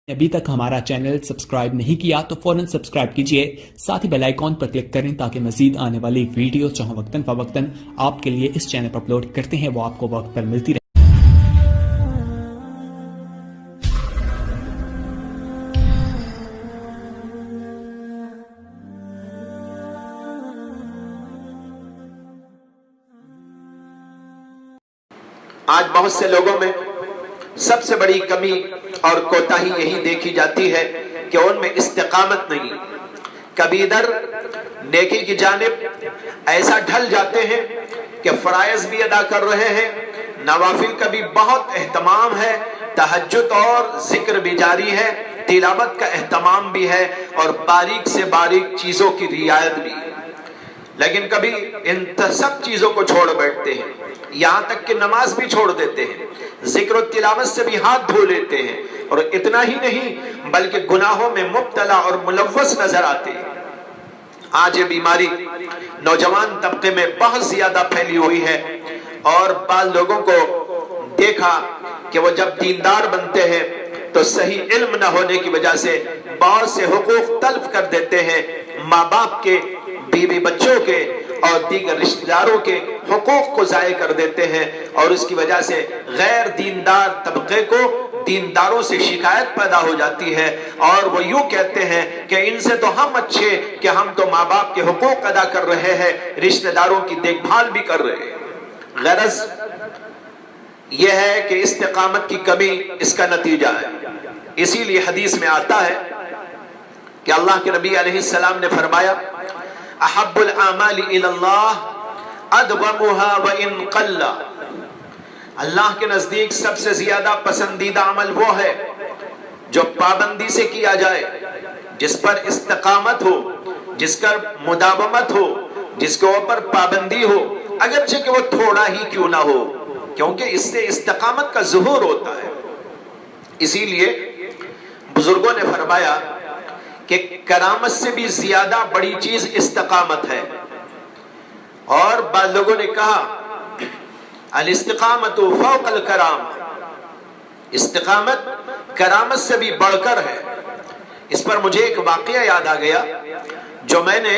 अभी तक हमारा चैनल सब्सक्राइब नहीं किया तो फौरन सब्सक्राइब कीजिए, साथ ही बेल आइकॉन पर क्लिक करें ताकि मजीद आने वाली वीडियो जो वक्तन फवक्तन आपके लिए इस चैनल पर अपलोड करते हैं वो आपको वक्त पर मिलती रहे। आज बहुत से लोगों में सबसे बड़ी कमी और कोताही यही देखी जाती है कि उनमें इस्तिकामत नहीं। कभी इधर नेकी की जानिब ऐसा ढल जाते हैं कि फराइज भी अदा कर रहे हैं, नवाफिल का भी बहुत एहतमाम है, तहज्जुद और जिक्र भी जारी है, तिलावत का एहतमाम भी है और बारीक से बारीक चीजों की रियायत भी। लेकिन कभी इन सब चीजों को छोड़ बैठते हैं, यहाँ तक कि नमाज भी छोड़ देते हैं, जिक्र और तिलावत से भी हाथ धो लेते हैं, और इतना ही नहीं बल्कि गुनाहों में मुब्तला और मुलव्वस नजर आते हैं। आज ये बीमारी नौजवान तबके में बहुत ज्यादा फैली हुई है और बाद लोगों को देखा कि वो जब दीनदार बनते हैं तो सही इल्म न होने की वजह से बहुत से हुकूक तल्फ कर देते हैं, माँ बाप के, बीवी बच्चों के और दीगर रिश्तेदारों के हुकूक को ज़ाय कर देते हैं, और उसकी वजह से गैर दीनदार तबके को दीनदारों से शिकायत पैदा हो जाती है और वो यूं कहते हैं कि इनसे तो हम अच्छे कि हम तो माँ बाप के हुकूक अदा कर रहे हैं, रिश्तेदारों की देखभाल भी कर रहे हैं। गरज यह है कि इस्तिकामत की कमी इसका नतीजा है। इसीलिए हदीस में आता है कि अल्लाह के नबी अलैहिस्सलाम ने फरमाया, अहब्बुल आमाली इलल्लाह अदवमुहा व इन कल्ला। अल्लाह के नजदीक सबसे ज्यादा पसंदीदा अमल वो है जो पाबंदी से किया जाए, जिस पर इस्तिकामत हो, जिसका मुदावमत हो, जिसके ऊपर पाबंदी हो, अगरचे कि वो थोड़ा ही क्यों ना हो, क्योंकि इससे इस्तिकामत का ज़ुहूर होता है। इसीलिए बुजुर्गों ने फरमाया कि करामत से भी ज्यादा बड़ी चीज इस्तिकामत है। और बाद लोगों ने कहा अल इस्तिकामतु फौकल कराम, इस्तिकामत करामत से भी बढ़कर है। इस पर मुझे एक वाकया याद आ गया जो मैंने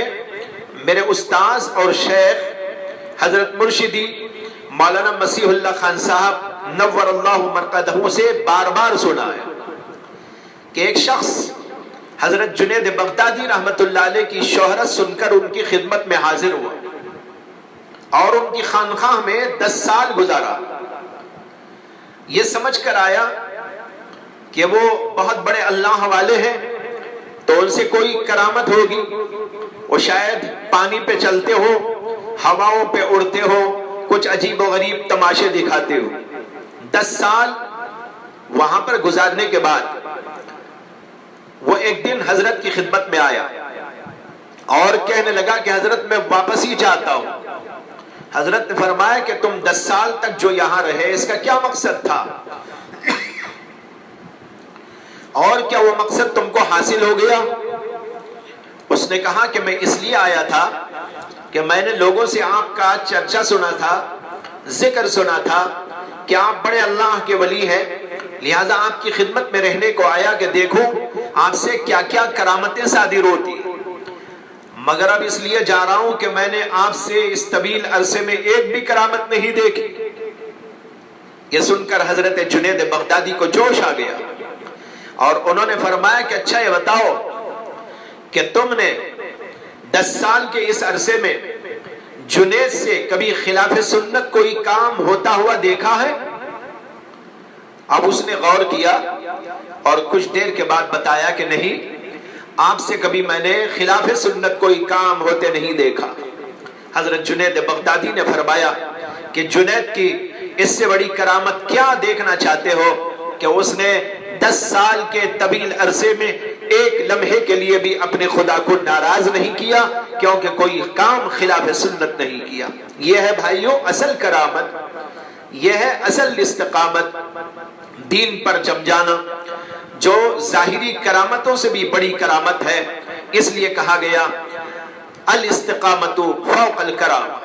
मेरे उस्ताद और शेख हजरत मुर्शिदी मौलाना मसीहुल्लाह खान साहब नव्वरल्लाहु मरकदहू से बार बार सुना है कि एक शख्स हजरत जुनैद बगदादी रहमतुल्लाह अलैह की शोहरत सुनकर उनकी खिदमत में हाजिर हुआ और उनकी खानखाह में 10 साल गुजारा। ये समझ कर आया कि वो बहुत बड़े अल्लाह वाले हैं, तो उनसे कोई करामत होगी। वो शायद पानी पे चलते हो, हवाओं पे उड़ते हो, कुछ अजीब व गरीब तमाशे दिखाते हो। 10 साल वहां पर गुजारने के बाद वो एक दिन हजरत की खिदमत में आया और कहने लगा कि हजरत मैं वापस ही चाहता हूं। हजरत ने फरमाया कि तुम 10 साल तक जो यहां रहे इसका क्या मकसद था, और क्या वो मकसद तुमको हासिल हो गया? उसने कहा कि मैं इसलिए आया था कि मैंने लोगों से आपका चर्चा सुना था, जिक्र सुना था कि आप बड़े अल्लाह के वली हैं, लिहाजा आपकी खिदमत में रहने को आया कि देखूं आपसे क्या क्या करामतें सादिर होती। मगर अब इसलिए जा रहा हूं कि मैंने आपसे इस तवील अरसे में एक भी करामत नहीं देखी। यह सुनकर हजरत जुनैद बगदादी को जोश आ गया और उन्होंने फरमाया कि अच्छा ये बताओ कि तुमने 10 साल के इस अरसे में जुनैद से कभी खिलाफ सुन्नत कोई काम होता हुआ देखा है? अब उसने गौर किया और कुछ देर के बाद बताया कि नहीं, आपसे कभी मैंने खिलाफ सुन्नत कोई काम होते नहीं देखा। हजरत जुनैद बगदादी ने फरमाया कि जुनैद की इससे बड़ी करामत क्या देखना चाहते हो कि उसने 10 साल के तवील अरसे में एक लम्हे के लिए भी अपने खुदा को नाराज नहीं किया, क्योंकि कोई काम खिलाफ सुन्नत नहीं किया। यह है भाइयों असल करामत, यह है असल इस्तिकामत, दीन पर जम जाना, जो जाहिरी करामतों से भी बड़ी करामत है। इसलिए कहा गया अल इस्तिकामतु फौकल कराम।